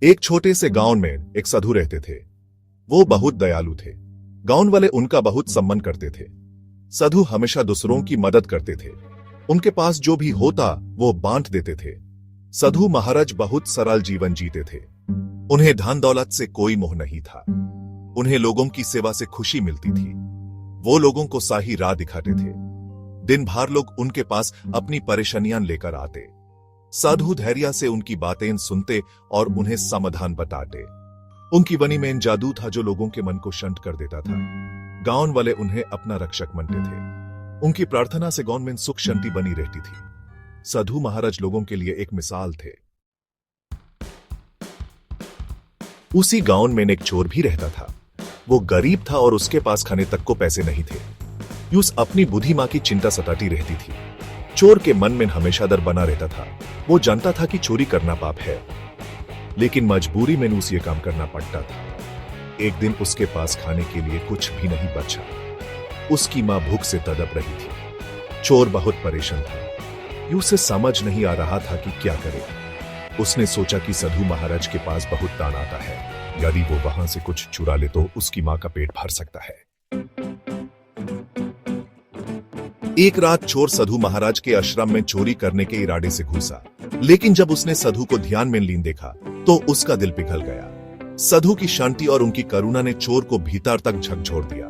एक छोटे से गांव में एक साधु रहते थे। वो बहुत दयालु थे। गांव वाले उनका बहुत सम्मान करते थे। साधु हमेशा दूसरों की मदद करते थे। उनके पास जो भी होता वो बांट देते थे। साधु महाराज बहुत सरल जीवन जीते थे। उन्हें धन दौलत से कोई मोह नहीं था। उन्हें लोगों की सेवा से खुशी मिलती थी। वो लोगों को सही राह दिखाते थे। दिन भर लोग उनके पास अपनी परेशानियां लेकर आते। साधु धैर्य से उनकी बातें सुनते और उन्हें समाधान बताते। उनकी वाणी में जादू था जो लोगों के मन को शांत कर देता था। गांव वाले उन्हें अपना रक्षक मानते थे। उनकी प्रार्थना से गांव में सुख शांति बनी रहती थी। साधु महाराज लोगों के लिए एक मिसाल थे। उसी गांव में एक चोर भी रहता था। वो गरीब था और उसके पास खाने तक को पैसे नहीं थे। यूस अपनी बुद्धिमां की चिंता सताती रहती थी। चोर के मन में हमेशा डर बना रहता था। वो जानता था कि चोरी करना पाप है, लेकिन मजबूरी में उसे ये काम करना पड़ता था। एक दिन उसके पास खाने के लिए कुछ भी नहीं बचा। उसकी मां भूख से तड़प रही थी। चोर बहुत परेशान था। उसे समझ नहीं आ रहा था कि क्या करे। उसने सोचा कि साधु महाराज के पास बहुत दान आता है। यदि वो वहां से कुछ चुरा ले तो उसकी मां का पेट भर सकता है। एक रात चोर साधु महाराज के आश्रम में चोरी करने के इरादे से घुसा, लेकिन जब उसने साधु को ध्यान में लीन देखा तो उसका दिल पिघल गया। साधु की शांति और उनकी करुणा ने चोर को भीतर तक झकझोर दिया।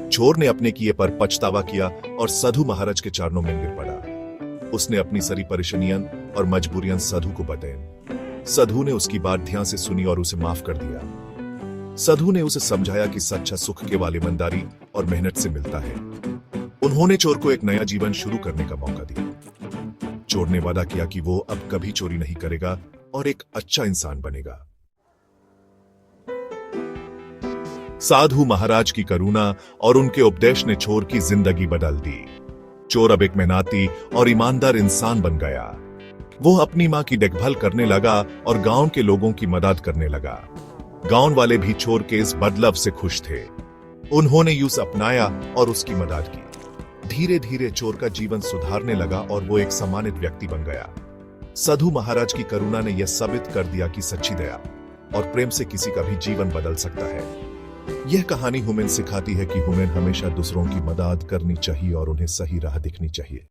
चोर ने अपने किए पर पछतावा किया और साधु महाराज के चरणों में गिर पड़ा। उसने अपनी सारी परेशानियां और मजबूरियां साधु को बताई। साधु ने उसकी बात ध्यान से सुनी और उसे माफ कर दिया। साधु ने उसे समझाया कि सच्चा सुख केवल ईमानदारी और मेहनत से मिलता है। उन्होंने चोर को एक नया जीवन शुरू करने का मौका दिया। चोर ने वादा किया कि वो अब कभी चोरी नहीं करेगा और एक अच्छा इंसान बनेगा। साधु महाराज की करुणा और उनके उपदेश ने चोर की जिंदगी बदल दी। चोर अब एक मेहनती और ईमानदार इंसान बन गया। वो अपनी मां की देखभाल करने लगा और गांव के लोगों की मदद करने लगा। गांव वाले भी चोर के इस बदलाव से खुश थे। उन्होंने यूस अपनाया और उसकी मदद की। धीरे धीरे चोर का जीवन सुधारने लगा और वो एक सम्मानित व्यक्ति बन गया। साधु महाराज की करुणा ने यह साबित कर दिया कि सच्ची दया और प्रेम से किसी का भी जीवन बदल सकता है। यह कहानी हमें सिखाती है कि हमें हमेशा दूसरों की मदद करनी चाहिए और उन्हें सही राह दिखनी चाहिए।